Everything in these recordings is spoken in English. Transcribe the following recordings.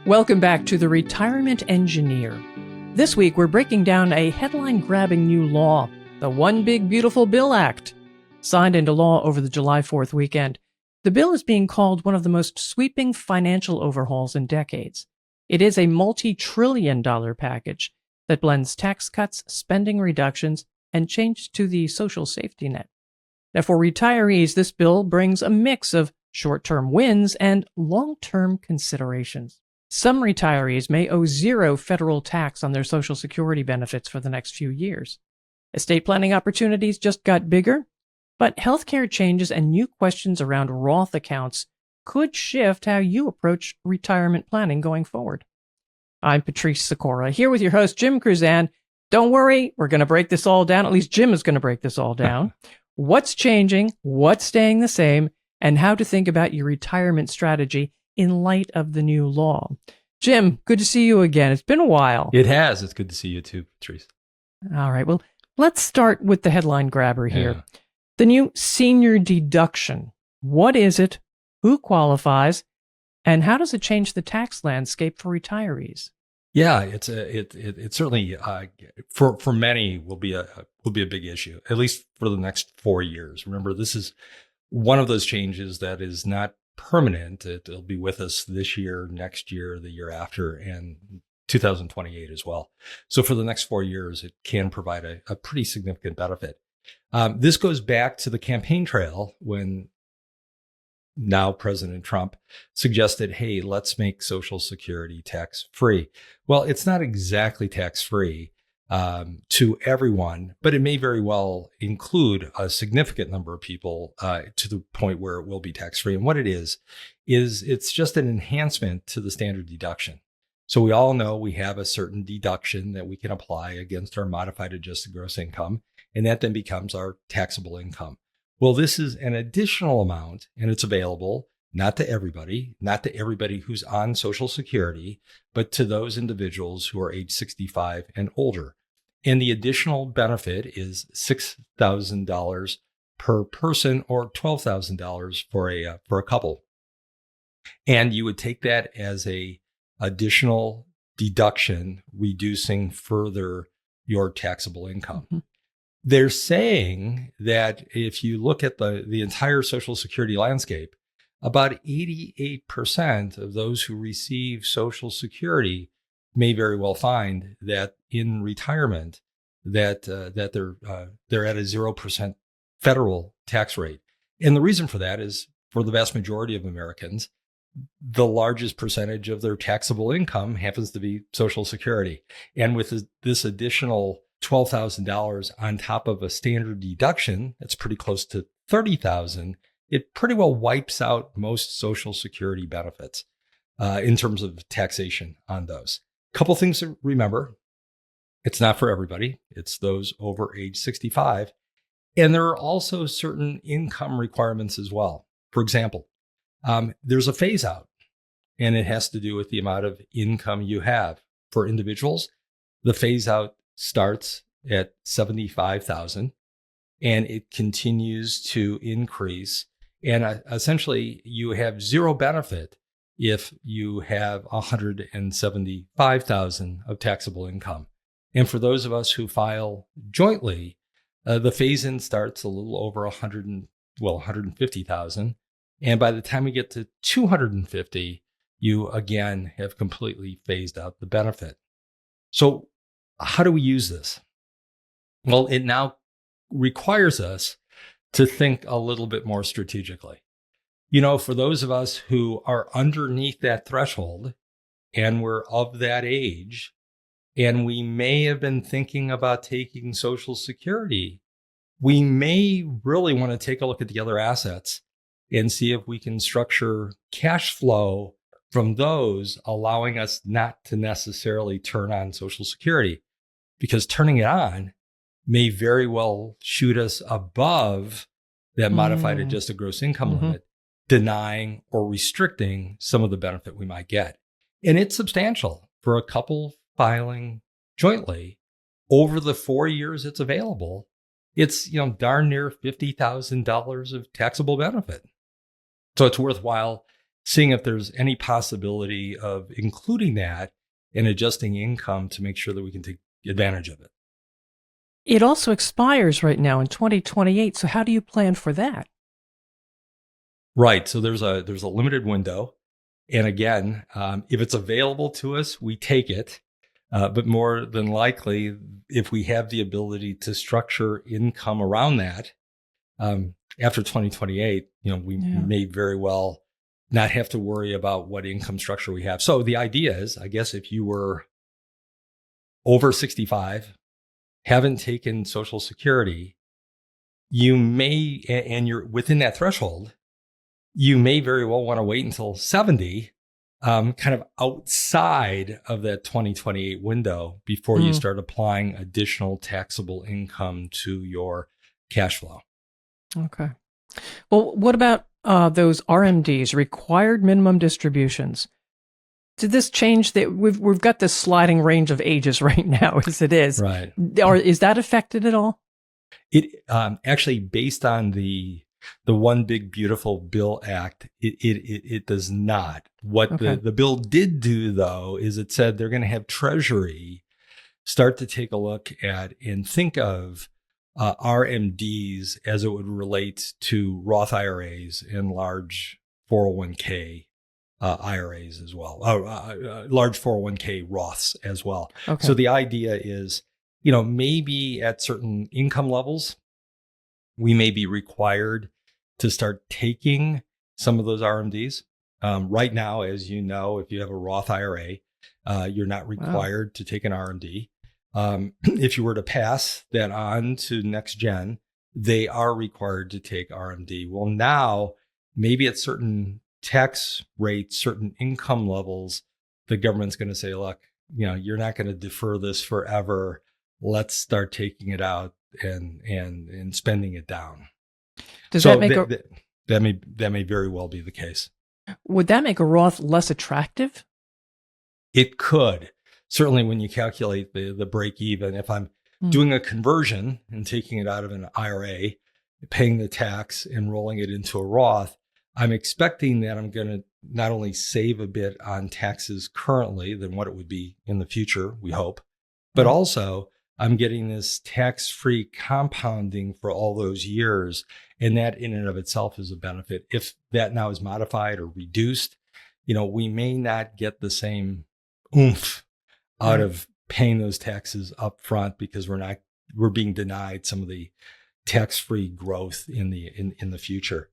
Welcome back to The Retirement Engineer. This week, we're breaking down a headline-grabbing new law, the One Big Beautiful Bill Act. Signed into law over the July 4th weekend, the bill is being called one of the most sweeping financial overhauls in decades. It is a multi-trillion-dollar package that blends tax cuts, spending reductions, and changes to the social safety net. Now, for retirees, this bill brings a mix of short-term wins and long-term considerations. Some retirees may owe zero federal tax on their Social Security benefits for the next few years. Estate planning opportunities just got bigger, but healthcare changes and new questions around Roth accounts could shift how you approach retirement planning going forward. I'm Patrice Sikora, here with your host, Jim Kruzan. Don't worry, we're going to break this all down. At least Jim is going to break this all down. What's changing, what's staying the same, and how to think about your retirement strategy in light of the new law. Jim, good to see you again. It's been a while. It has. It's good to see you too, Patrice. All right. Well, let's start with the headline grabber here. Yeah. The new senior deduction. What is it? Who qualifies? And how does it change the tax landscape for retirees? Yeah, it certainly for many will be a big issue, at least for the next 4 years. Remember, this is one of those changes that is not permanent. It'll be with us this year, next year, the year after, and 2028 as well. So for the next 4 years, it can provide a pretty significant benefit. This goes back to the campaign trail when now President Trump suggested, hey, let's make Social Security tax-free. Well, it's not exactly tax-free to everyone, but it may very well include a significant number of people to the point where it will be tax-free. And what it is it's just an enhancement to the standard deduction. So we all know we have a certain deduction that we can apply against our modified adjusted gross income, and that then becomes our taxable income. Well, this is an additional amount, and it's available not to everybody who's on Social Security, but to those individuals who are age 65 and older. And the additional benefit is $6,000 per person or $12,000 for a couple. And you would take that as a additional deduction, reducing further your taxable income. Mm-hmm. They're saying that if you look at the entire Social Security landscape, about 88% of those who receive Social Security may very well find that in retirement that they're at a 0% federal tax rate. And the reason for that is, for the vast majority of Americans, the largest percentage of their taxable income happens to be Social Security. And with this additional $12,000 on top of a standard deduction, that's pretty close to $30,000, it pretty well wipes out most Social Security benefits in terms of taxation on those. Couple things to remember. It's not for everybody. It's those over age 65. And there are also certain income requirements as well. For example, there's a phase out, and it has to do with the amount of income you have. For individuals, the phase out starts at $75,000 and it continues to increase. And essentially, you have zero benefit if you have $175,000 of taxable income. And for those of us who file jointly, the phase-in starts a little over $150,000. And by the time we get to $250,000, you again have completely phased out the benefit. So how do we use this? Well, it now requires us to think a little bit more strategically. For those of us who are underneath that threshold and we're of that age, and we may have been thinking about taking Social Security, we may really want to take a look at the other assets and see if we can structure cash flow from those, allowing us not to necessarily turn on Social Security, because turning it on may very well shoot us above that modified adjusted gross income limit, denying or restricting some of the benefit we might get. And it's substantial for a couple filing jointly. Over the 4 years it's available, it's darn near $50,000 of taxable benefit. So it's worthwhile seeing if there's any possibility of including that and adjusting income to make sure that we can take advantage of it. It also expires right now in 2028. So how do you plan for that? Right. So there's a limited window. And again, if it's available to us, we take it. But more than likely, if we have the ability to structure income around that, after 2028, we may very well not have to worry about what income structure we have. So the idea is, I guess, if you were over 65, haven't taken Social Security, you may, and you're within that threshold, you may very well want to wait until 70, kind of outside of that 2028 window before you start applying additional taxable income to your cash flow. Okay. Well, what about those RMDs, required minimum distributions? Did this change that we've got this sliding range of ages right now as it is? Right. Or is that affected at all? It actually, based on the One Big Beautiful Bill Act, it does not. What the bill did do, though, is it said they're going to have Treasury start to take a look at and think of RMDs as it would relate to Roth IRAs and large 401k IRAs as well, large 401k Roths as well. Okay. So the idea is, maybe at certain income levels, we may be required to start taking some of those RMDs. Right now, as you know, if you have a Roth IRA, you're not required to take an RMD. If you were to pass that on to next gen, they are required to take RMD. Well, now maybe at certain tax rates, certain income levels, the government's going to say, look, you're not going to defer this forever. Let's start taking it out and spending it down. Does that make that may very well be the case. Would that make a Roth less attractive? It could. Certainly when you calculate the break even, if I'm doing a conversion and taking it out of an IRA, paying the tax and rolling it into a Roth, I'm expecting that I'm going to not only save a bit on taxes currently than what it would be in the future, we hope, but also I'm getting this tax-free compounding for all those years. And that in and of itself is a benefit. If that now is modified or reduced, we may not get the same oomph out of paying those taxes up front because we're being denied some of the tax-free growth in the future.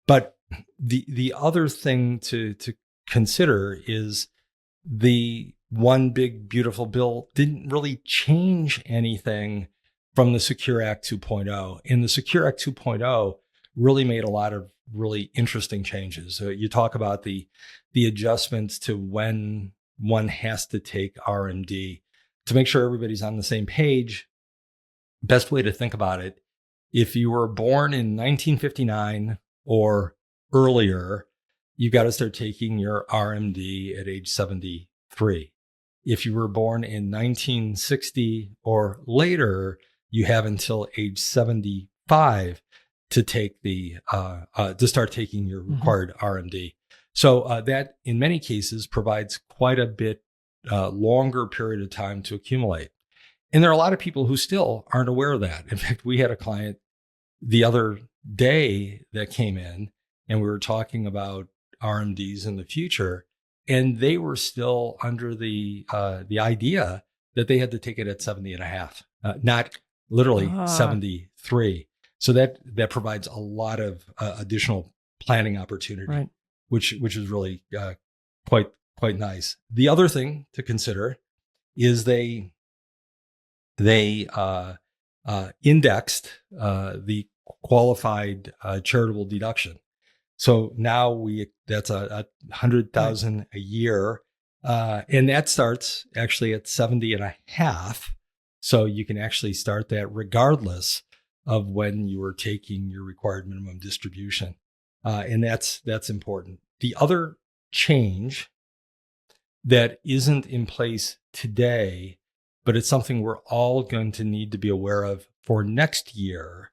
But the other thing to consider is the One Big Beautiful Bill didn't really change anything from the Secure Act 2.0. And the Secure Act 2.0 really made a lot of really interesting changes. So you talk about the adjustments to when one has to take RMD. To make sure everybody's on the same page, best way to think about it, if you were born in 1959 or earlier, you got to start taking your RMD at age 73. If you were born in 1960 or later, you have until age 75 to take to start taking your required RMD. So that in many cases provides quite a bit longer period of time to accumulate. And there are a lot of people who still aren't aware of that. In fact, we had a client the other day that came in and we were talking about RMDs in the future, and they were still under the idea that they had to take it at 70 and a half, not literally 73. So that provides a lot of additional planning opportunity, which is really quite nice. The other thing to consider is they indexed the qualified charitable deduction. So now that's a $100,000 a year, and that starts actually at 70 and a half. So you can actually start that regardless of when you are taking your required minimum distribution, and that's important. The other change that isn't in place today, but it's something we're all going to need to be aware of for next year,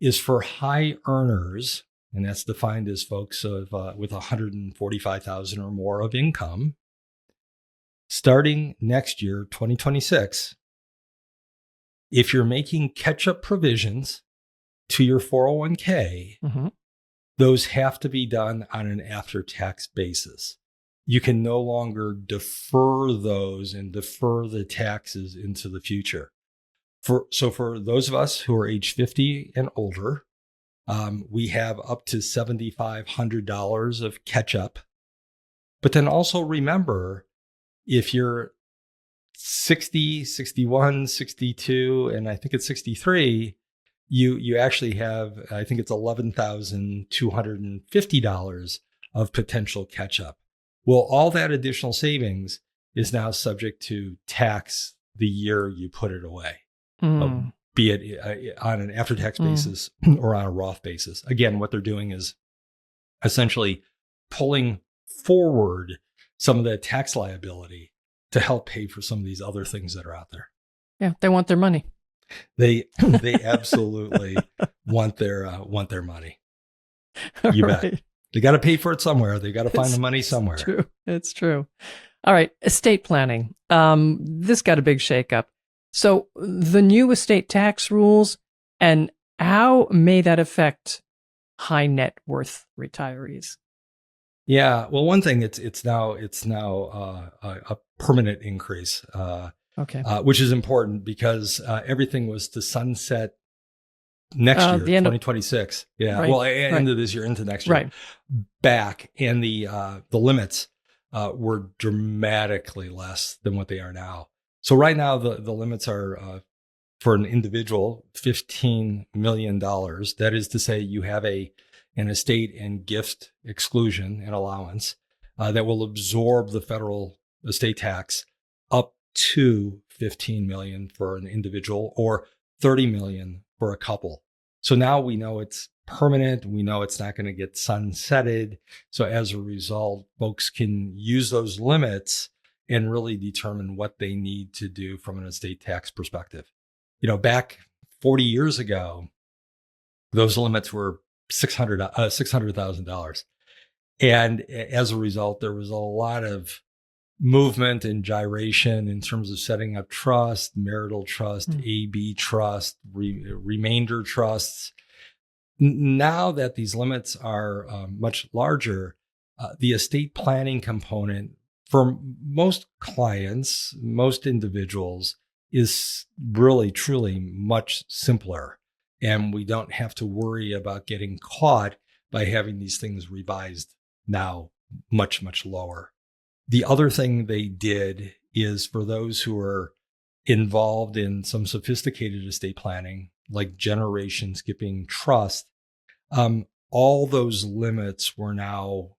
is for high earners. and that's defined as folks with 145,000 or more of income, starting next year, 2026, if you're making catch-up provisions to your 401k, those have to be done on an after-tax basis. You can no longer defer those and defer the taxes into the future. So for those of us who are age 50 and older, we have up to $7,500 of catch-up. But then also remember, if you're 60, 61, 62, and I think it's 63, you actually have, I think it's $11,250 of potential catch-up. Well, all that additional savings is now subject to tax the year you put it away, be it on an after-tax basis or on a Roth basis. Again, what they're doing is essentially pulling forward some of that tax liability to help pay for some of these other things that are out there. Yeah, they want their money. They absolutely want their money. You bet. They got to pay for it somewhere. They got to find the money somewhere. It's true. All right. Estate planning. This got a big shakeup. So the new estate tax rules, and how may that affect high net worth retirees? Yeah. Well, one thing, it's now a permanent increase. Which is important because everything was to sunset next year, 2026. End of this year into next year. Back, and the limits were dramatically less than what they are now. So right now the limits are for an individual $15 million. That is to say, you have an estate and gift exclusion and allowance that will absorb the federal estate tax up to $15 million for an individual or $30 million for a couple. So now we know it's permanent. We know it's not going to get sunsetted. So as a result, folks can use those limits and really determine what they need to do from an estate tax perspective. Back 40 years ago, those limits were $600,000. And as a result, there was a lot of movement and gyration in terms of setting up trust, marital trust, AB trust, remainder trusts. Now that these limits are much larger, the estate planning component for most clients, most individuals, is really, truly much simpler. And we don't have to worry about getting caught by having these things revised now much, much lower. The other thing they did is for those who are involved in some sophisticated estate planning, like generation skipping trust, all those limits are now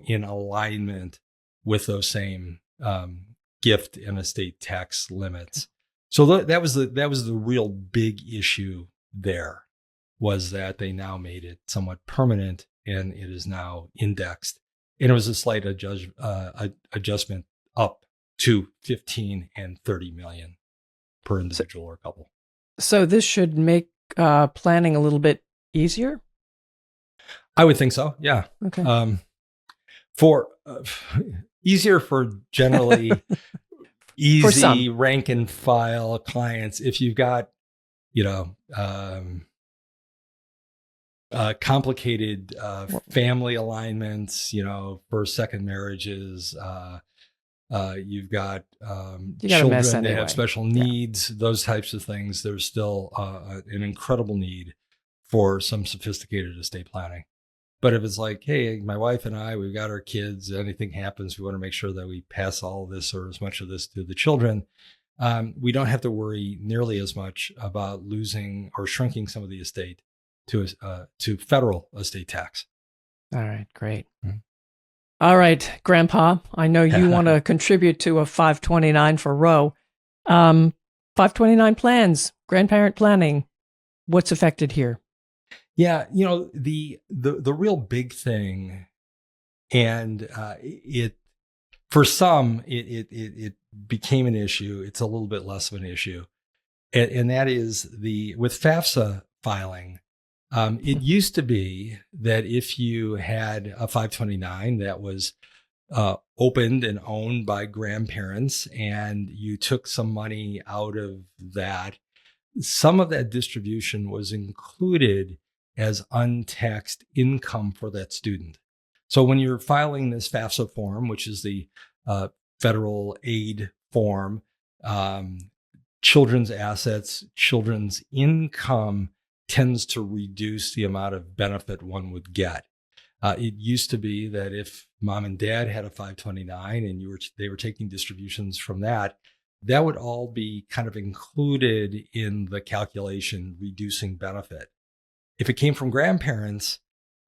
in alignment with those same gift and estate tax limits. So that was the real big issue there, was that they now made it somewhat permanent and it is now indexed. And it was a slight adjustment up to 15 and 30 million per individual or couple. So this should make planning a little bit easier? I would think so. Yeah. Okay. For easier for generally easy for rank and file clients. If you've got, complicated family alignments, first, second marriages. You've got children that have special needs, those types of things. There's still an incredible need for some sophisticated estate planning. But if it's like, hey, my wife and I, we've got our kids, anything happens, we want to make sure that we pass all of this or as much of this to the children. We don't have to worry nearly as much about losing or shrinking some of the estate to federal estate tax. All right, great. All right, Grandpa, I know you want to contribute to a 529 for Roe. 529 plans, grandparent planning. What's affected here? Yeah, the real big thing, and for some it became an issue. It's a little bit less of an issue, and that is with FAFSA filing. It used to be that if you had a 529 that was opened and owned by grandparents and you took some money out of that, some of that distribution was included as untaxed income for that student. So when you're filing this FAFSA form, which is the federal aid form, children's assets, children's income tends to reduce the amount of benefit one would get. It used to be that if mom and dad had a 529 and they were taking distributions from that, that would all be kind of included in the calculation, reducing benefit. If it came from grandparents,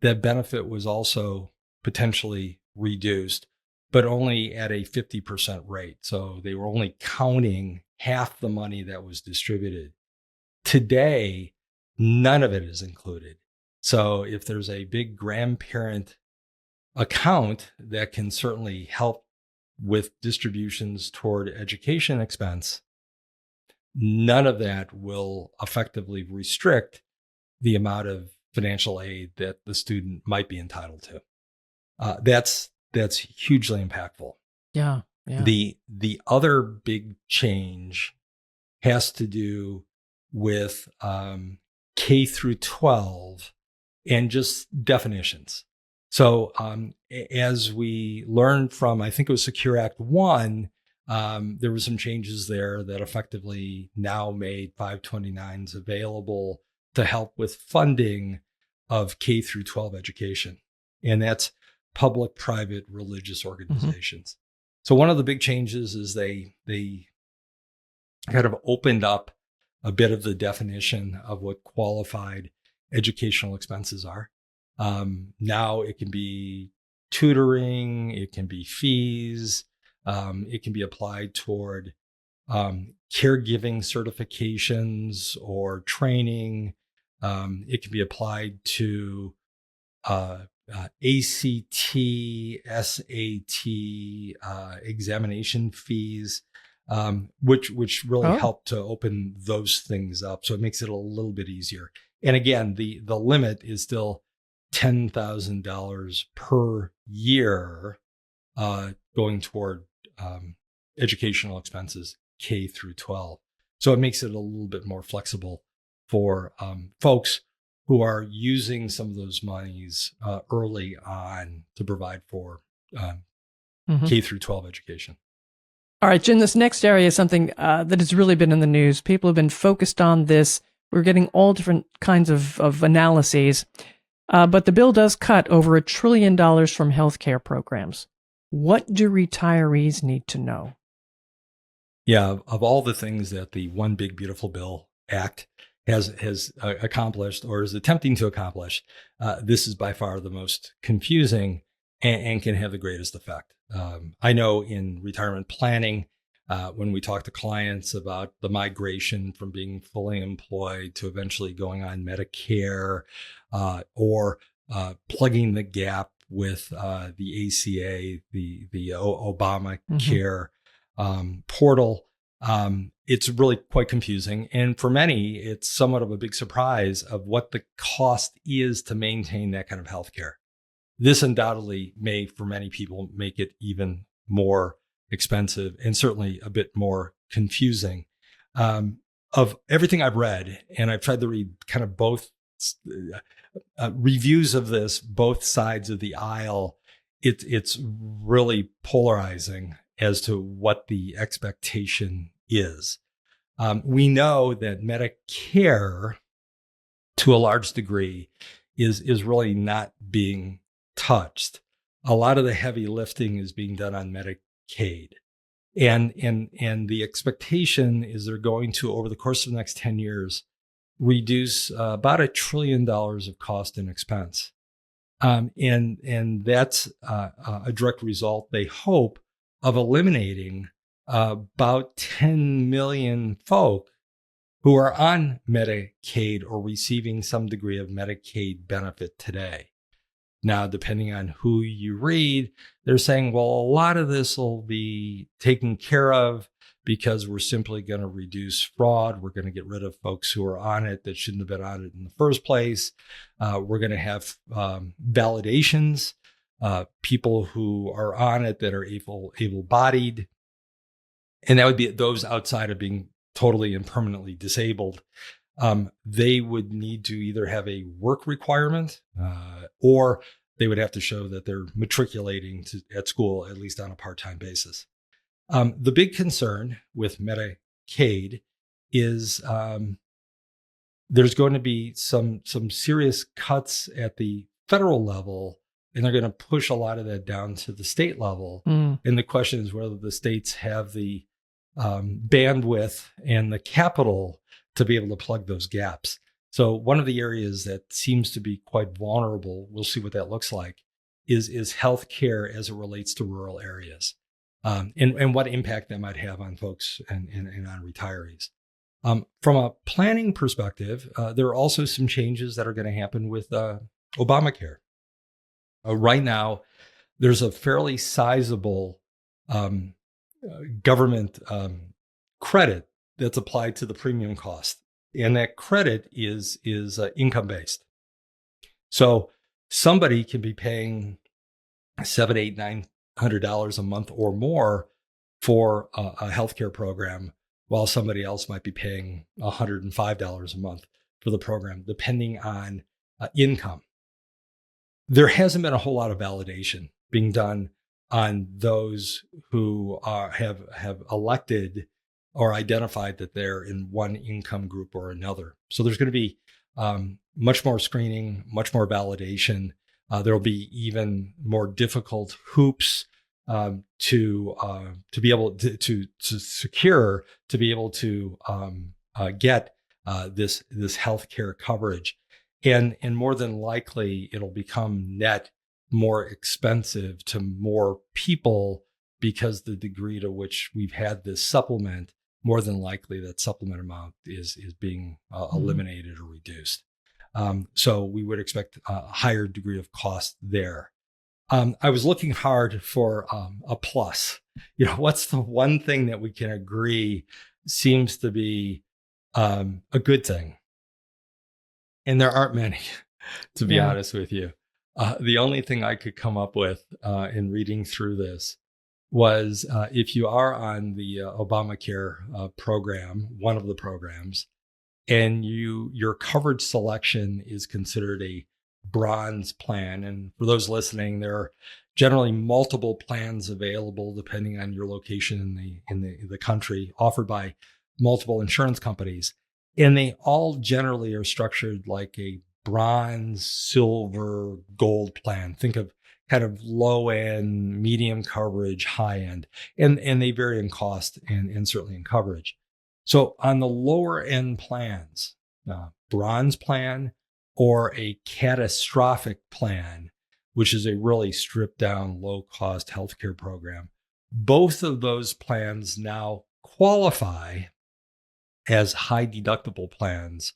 that benefit was also potentially reduced, but only at a 50% rate. So they were only counting half the money that was distributed. Today, none of it is included. So if there's a big grandparent account that can certainly help with distributions toward education expense, none of that will effectively restrict the amount of financial aid that the student might be entitled to. That's hugely impactful. Yeah. The other big change has to do with K through 12 and just definitions. So as we learned from, I think it was Secure Act 1, there were some changes there that effectively now made 529s available to help with funding of K through 12 education. And that's public, private, religious organizations. So one of the big changes is they kind of opened up a bit of the definition of what qualified educational expenses are. Now it can be tutoring, it can be fees, it can be applied toward caregiving certifications or training. It can be applied to ACT, SAT, examination fees, which really help to open those things up. So it makes it a little bit easier. And again, the limit is still $10,000 per year going toward educational expenses K through 12. So it makes it a little bit more flexible for folks who are using some of those monies early on to provide for K through 12 education. All right, Jim, this next area is something that has really been in the news. People have been focused on this. We're getting all different kinds of analyses. But the bill does cut over $1 trillion from healthcare programs. What do retirees need to know? Yeah, of all the things that the One Big Beautiful Bill Act has accomplished or is attempting to accomplish, this is by far the most confusing and can have the greatest effect. I know in retirement planning, when we talk to clients about the migration from being fully employed to eventually going on Medicare or plugging the gap with the ACA, the Obamacare portal, it's really quite confusing. And for many, it's somewhat of a big surprise of what the cost is to maintain that kind of healthcare. This undoubtedly may, for many people, make it even more expensive and certainly a bit more confusing. Of everything I've read, and I've tried to read kind of both reviews of this, both sides of the aisle, it's really polarizing as to what the expectation is. We know that Medicare, to a large degree, is really not being touched. A lot of the heavy lifting is being done on Medicaid. And the expectation is they're going to, over the course of the next 10 years, reduce about $1 trillion of cost and expense. And that's a direct result, they hope, of eliminating about 10 million folk who are on Medicaid or receiving some degree of Medicaid benefit today. Now, depending on who you read, they're saying, well, a lot of this will be taken care of because we're simply going to reduce fraud. We're going to get rid of folks who are on it that shouldn't have been on it in the first place. We're going to have validations, people who are on it that are able-bodied. And that would be those outside of being totally and permanently disabled. They would need to either have a work requirement or they would have to show that they're matriculating at school, at least on a part-time basis. The big concern with Medicaid is there's going to be some serious cuts at the federal level, and they're going to push a lot of that down to the state level. And the question is whether the states have the bandwidth and the capital to be able to plug those gaps. So one of the areas that seems to be quite vulnerable, we'll see what that looks like, is healthcare as it relates to rural areas, and what impact that might have on folks and on retirees. From a planning perspective, there are also some changes that are going to happen with Obamacare. Right now, there's a fairly sizable government credit that's applied to the premium cost. And that credit is income based. So somebody can be paying $700, $800, $900 a month or more for a healthcare program, while somebody else might be paying $105 a month for the program, depending on income. There hasn't been a whole lot of validation being done on those who have elected or identified that they're in one income group or another. So there's going to be much more screening, much more validation. There will be even more difficult hoops to be able to secure, to be able to get this healthcare coverage, and more than likely it'll become net more expensive to more people, because the degree to which we've had this supplement, more than likely that supplement amount is being eliminated or reduced. So we would expect a higher degree of cost there. I was looking hard for a plus. What's the one thing that we can agree seems to be a good thing? And there aren't many, to be honest with you. The only thing I could come up with in reading through this was if you are on the Obamacare program, one of the programs, and your coverage selection is considered a bronze plan. And for those listening, there are generally multiple plans available depending on your location in the country, offered by multiple insurance companies. And they all generally are structured like a bronze, silver, gold plan. Think of kind of low end, medium coverage, high end, and they vary in cost and certainly in coverage. So on the lower end plans, bronze plan or a catastrophic plan, which is a really stripped down, low cost healthcare program, both of those plans now qualify as high deductible plans,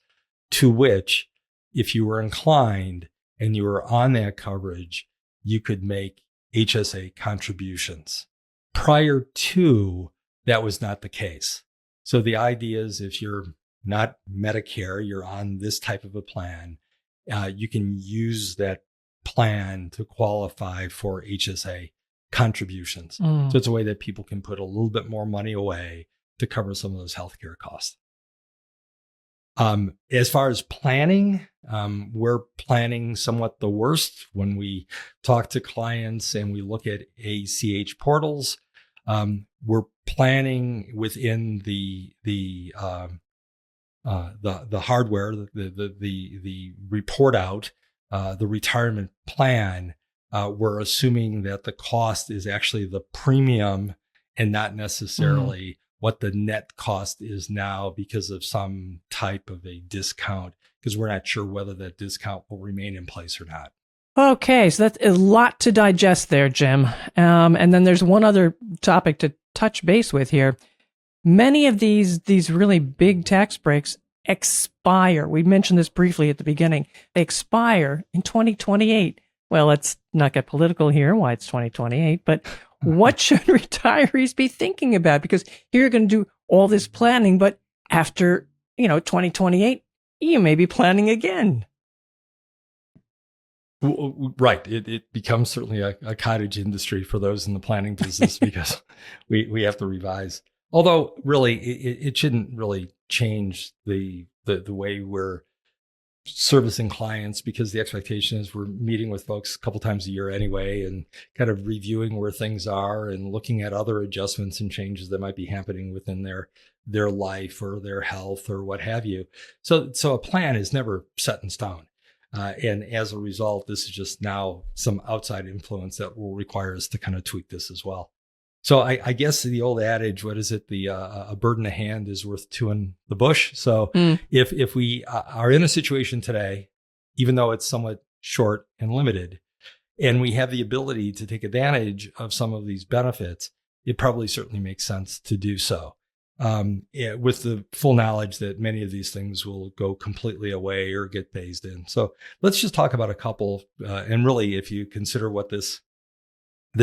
to which, if you were inclined and you were on that coverage, you could make HSA contributions. Prior to, that was not the case. So the idea is, if you're not Medicare, you're on this type of a plan, you can use that plan to qualify for HSA contributions. So it's a way that people can put a little bit more money away to cover some of those healthcare costs. As far as planning, we're planning somewhat the worst when we talk to clients and we look at ACH portals. We're planning within the hardware, the report out, the retirement plan. We're assuming that the cost is actually the premium and not necessarily what the net cost is now because of some type of a discount, because we're not sure whether that discount will remain in place or not. Okay, so that's a lot to digest there, Jim. And then there's one other topic to touch base with here. Many of these really big tax breaks expire. We mentioned this briefly at the beginning. They expire in 2028. Well, let's not get political here, why it's 2028, but what should retirees be thinking about? Because here you're going to do all this planning, but after, 2028, you may be planning again. Right. It becomes certainly a cottage industry for those in the planning business because we have to revise. Although really it shouldn't really change the way we're servicing clients, because the expectation is we're meeting with folks a couple times a year anyway and kind of reviewing where things are and looking at other adjustments and changes that might be happening within their life or their health or what have you. So a plan is never set in stone. And as a result, this is just now some outside influence that will require us to kind of tweak this as well. So I guess the old adage, what is it? A bird in the hand is worth two in the bush. So if we are in a situation today, even though it's somewhat short and limited, and we have the ability to take advantage of some of these benefits, it probably certainly makes sense to do so. With the full knowledge that many of these things will go completely away or get phased in. So let's just talk about a couple. And really, if you consider what this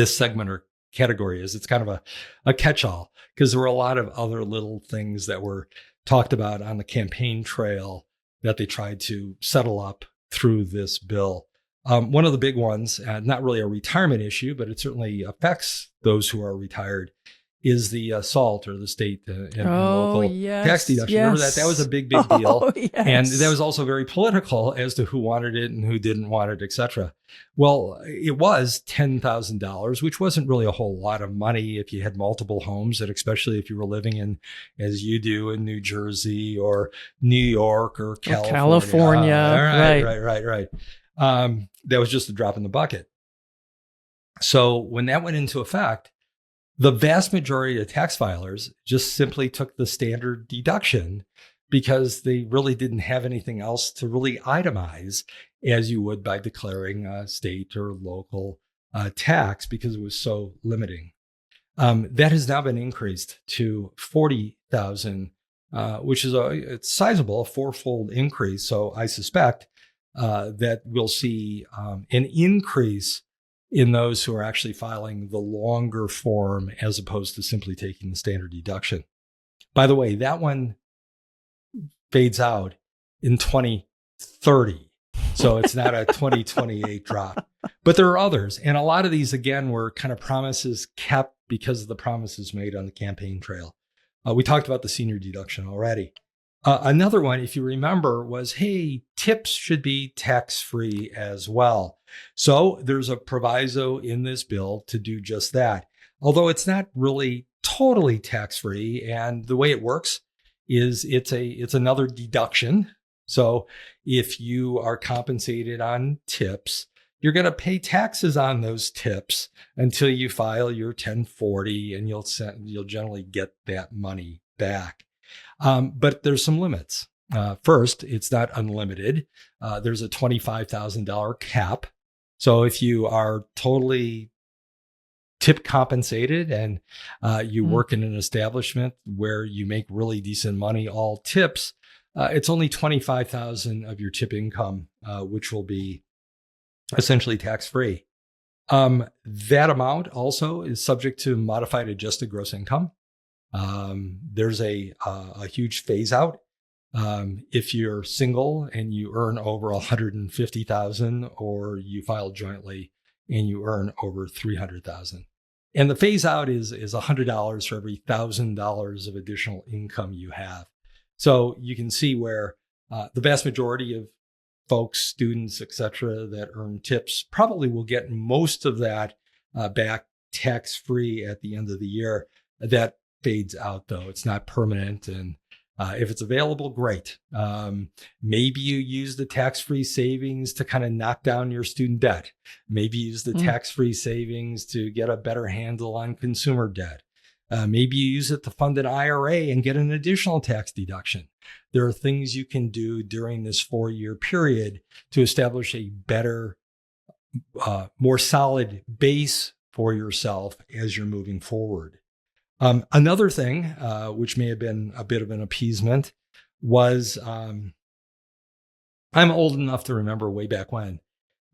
segment or category is, it's kind of a catch-all, because there were a lot of other little things that were talked about on the campaign trail that they tried to settle up through this bill. One of the big ones, not really a retirement issue, but it certainly affects those who are retired, is the SALT, or the state and local tax deduction. Remember that? That was a big deal. Yes. And that was also very political as to who wanted it and who didn't want it, et cetera. Well, it was $10,000, which wasn't really a whole lot of money if you had multiple homes, and especially if you were living in, as you do, in New Jersey or New York or California. Right. That was just a drop in the bucket. So when that went into effect, the vast majority of tax filers just simply took the standard deduction because they really didn't have anything else to really itemize as you would by declaring a state or local tax, because it was so limiting. That has now been increased to $40,000, which is it's sizable, a fourfold increase. So I suspect that we'll see an increase in those who are actually filing the longer form as opposed to simply taking the standard deduction. By the way, that one fades out in 2030. So it's not a 2028 drop. But there are others. And a lot of these, again, were kind of promises kept because of the promises made on the campaign trail. We talked about the senior deduction already. Another one, if you remember, was, hey, tips should be tax-free as well. So there's a proviso in this bill to do just that, although it's not really totally tax-free. And the way it works is it's another deduction. So if you are compensated on tips, you're going to pay taxes on those tips until you file your 1040, and you'll generally get that money back. But there's some limits. First, it's not unlimited. There's a $25,000 cap. So if you are totally tip compensated and you work in an establishment where you make really decent money, all tips, it's only $25,000 of your tip income, which will be essentially tax-free. That amount also is subject to modified adjusted gross income. There's a huge phase out. If you're single and you earn over $150,000, or you file jointly and you earn over $300,000. And the phase out is $100 for every $1,000 of additional income you have. So you can see where the vast majority of folks, students, et cetera, that earn tips probably will get most of that back tax-free at the end of the year. That fades out, though. It's not permanent. And if it's available, great. Maybe you use the tax-free savings to kind of knock down your student debt. Maybe use the tax-free savings to get a better handle on consumer debt. Maybe you use it to fund an IRA and get an additional tax deduction. There are things you can do during this 4-year period to establish a better, more solid base for yourself as you're moving forward. Another thing, which may have been a bit of an appeasement, was I'm old enough to remember way back when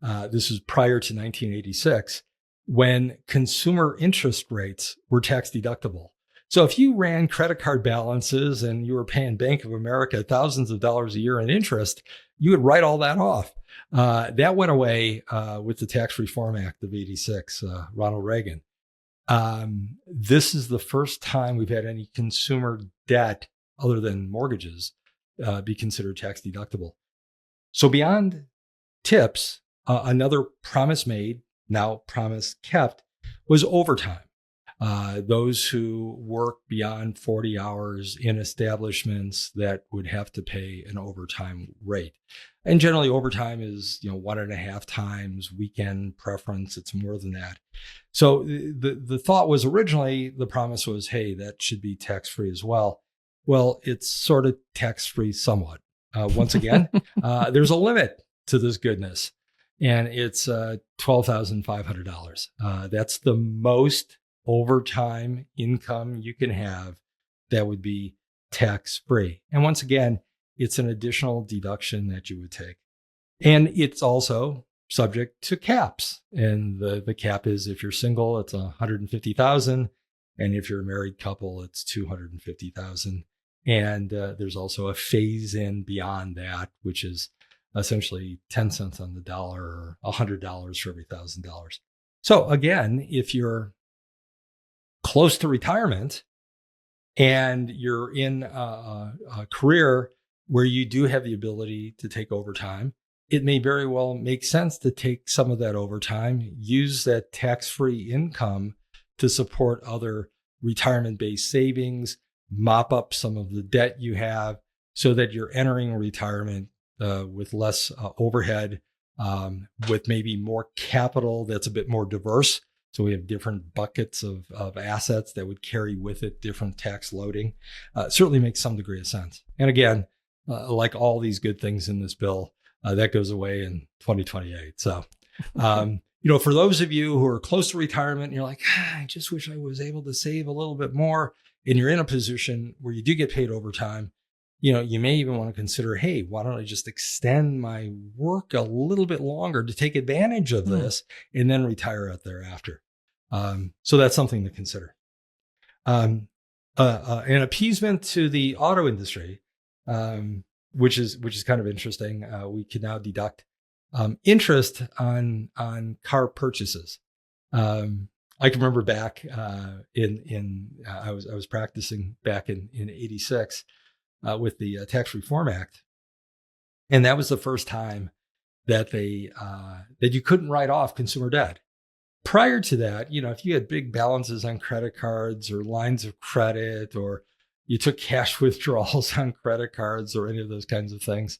this was prior to 1986, when consumer interest rates were tax deductible. So if you ran credit card balances and you were paying Bank of America thousands of dollars a year in interest, you would write all that off. That went away with the Tax Reform Act of 86, Ronald Reagan. This is the first time we've had any consumer debt other than mortgages be considered tax deductible. So beyond tips, another promise made, now promise kept, was overtime. Those who work beyond 40 hours in establishments that would have to pay an overtime rate. And generally overtime is, 1.5 times weekend preference. It's more than that. So the thought was originally, the promise was, hey, that should be tax-free as well. Well, it's sort of tax-free somewhat. Once again, there's a limit to this goodness, and it's $12,500. That's the most overtime income you can have that would be tax-free. And once again, it's an additional deduction that you would take. And it's also subject to caps. And the cap is, if you're single, it's $150,000. And if you're a married couple, it's $250,000. And there's also a phase in beyond that, which is essentially 10 cents on the dollar, or $100 for every $1,000. So again, if you're close to retirement and you're in a career where you do have the ability to take overtime, it may very well make sense to take some of that overtime, use that tax-free income to support other retirement-based savings, mop up some of the debt you have so that you're entering retirement with less overhead, with maybe more capital that's a bit more diverse. So we have different buckets of assets that would carry with it different tax loading. Certainly makes some degree of sense. And again, like all these good things in this bill, that goes away in 2028. So, for those of you who are close to retirement, and you're like, I just wish I was able to save a little bit more, and you're in a position where you do get paid overtime, you may even want to consider, hey, why don't I just extend my work a little bit longer to take advantage of this and then retire out thereafter. So that's something to consider. An appeasement to the auto industry, which is kind of interesting. We can now deduct interest on car purchases. I can remember back I was practicing back in 86 with the Tax Reform Act, and that was the first time that that you couldn't write off consumer debt. Prior to that, if you had big balances on credit cards or lines of credit, or you took cash withdrawals on credit cards or any of those kinds of things,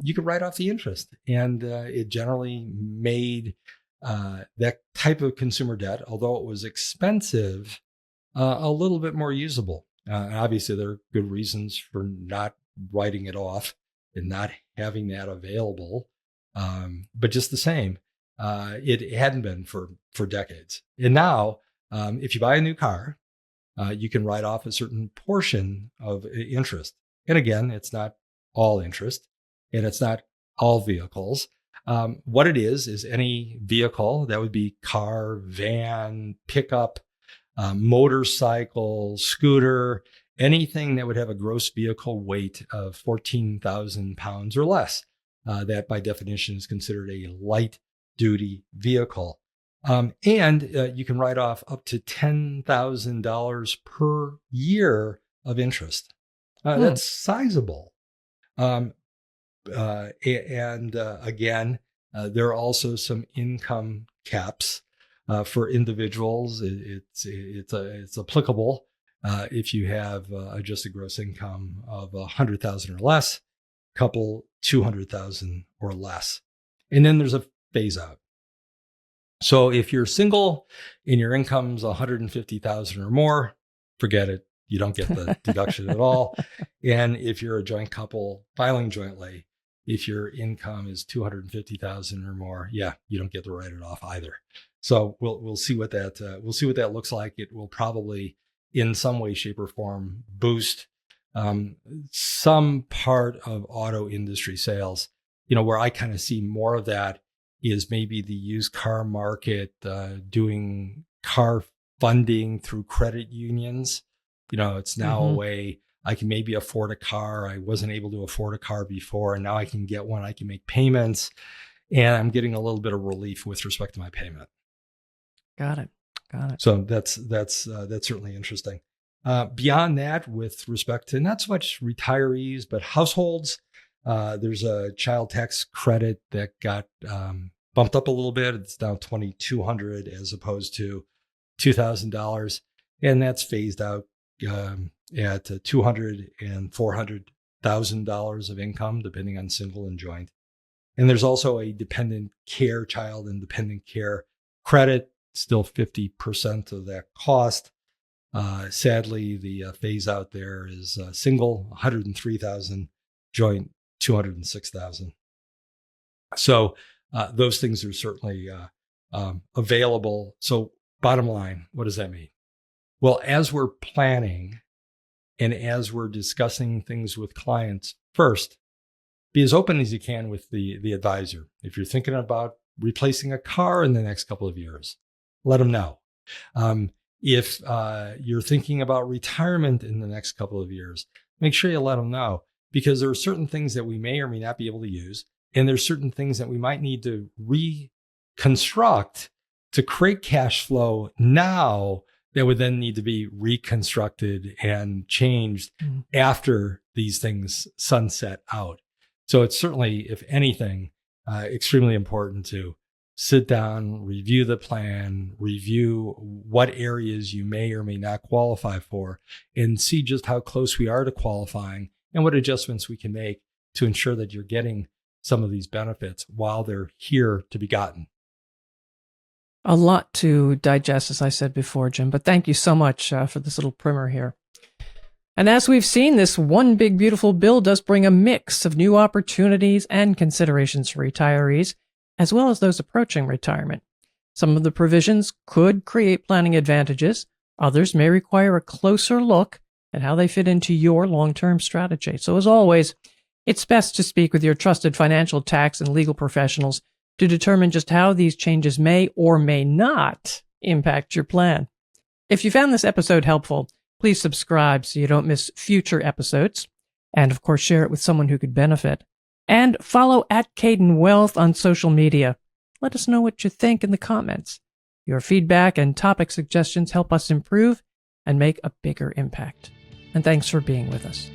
you could write off the interest. And it generally made that type of consumer debt, although it was expensive, a little bit more usable. Obviously, there are good reasons for not writing it off and not having that available. But just the same, it hadn't been for decades. And now, if you buy a new car, you can write off a certain portion of interest. And again, it's not all interest, and it's not all vehicles. What it is any vehicle that would be car, van, pickup, motorcycle, scooter, anything that would have a gross vehicle weight of 14,000 pounds or less. That by definition is considered a light duty vehicle. And you can write off up to $10,000 per year of interest. That's sizable. Again, there are also some income caps for individuals. It's applicable if you have adjusted gross income of 100,000 or less, couple 200,000 or less. And then there's a phase out. So if you're single and your income's 150,000 or more, forget it. You don't get the deduction at all. And if you're a joint couple filing jointly, if your income is 250,000 or more, you don't get to write it off either. So we'll see what that looks like. It will probably, in some way, shape, or form, boost some part of auto industry sales. Where I kind of see more of that is maybe the used car market, doing car funding through credit unions. It's now a way I can maybe afford a car. I wasn't able to afford a car before, and now I can get one. I can make payments, and I'm getting a little bit of relief with respect to my payment. Got it. So that's certainly interesting. Beyond that, with respect to not so much retirees, but households, there's a child tax credit that got bumped up a little bit. It's now $2,200 as opposed to $2,000, and that's phased out at $200,000 and $400,000 of income, depending on single and joint. And there's also a child and dependent care credit, still 50% of that cost. Sadly, the phase out there is single, $103,000, joint, $206,000. So those things are certainly available. So bottom line, what does that mean? Well, as we're planning and as we're discussing things with clients, first, be as open as you can with the advisor. If you're thinking about replacing a car in the next couple of years, let them know. If you're thinking about retirement in the next couple of years, make sure you let them know, because there are certain things that we may or may not be able to use. And there's certain things that we might need to reconstruct to create cash flow now that would then need to be reconstructed and changed after these things sunset out. So it's certainly, if anything, extremely important to sit down, review the plan, review what areas you may or may not qualify for, and see just how close we are to qualifying and what adjustments we can make to ensure that you're getting some of these benefits while they're here to be gotten. A lot to digest, as I said before, Jim, but thank you so much for this little primer here. And as we've seen, this one big beautiful bill does bring a mix of new opportunities and considerations for retirees, as well as those approaching retirement. Some of the provisions could create planning advantages. Others may require a closer look at how they fit into your long-term strategy. So as always, it's best to speak with your trusted financial, tax, and legal professionals to determine just how these changes may or may not impact your plan. If you found this episode helpful, please subscribe so you don't miss future episodes. And of course, share it with someone who could benefit. And follow @Kaydan Wealth on social media. Let us know what you think in the comments. Your feedback and topic suggestions help us improve and make a bigger impact. And thanks for being with us.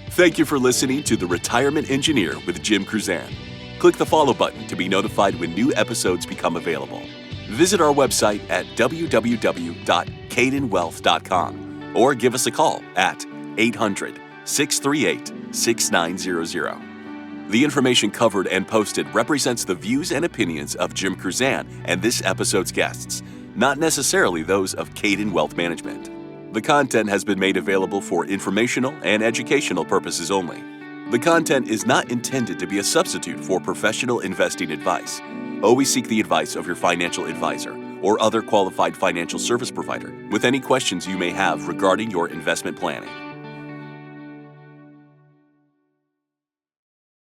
Thank you for listening to The Retirement Engineer with Jim Kruzan. Click the follow button to be notified when new episodes become available. Visit our website at www.kaydanwealth.com or give us a call at 800-638-6900. The information covered and posted represents the views and opinions of Jim Kruzan and this episode's guests, not necessarily those of Kaydan Wealth Management. The content has been made available for informational and educational purposes only. The content is not intended to be a substitute for professional investing advice. Always seek the advice of your financial advisor or other qualified financial service provider with any questions you may have regarding your investment planning.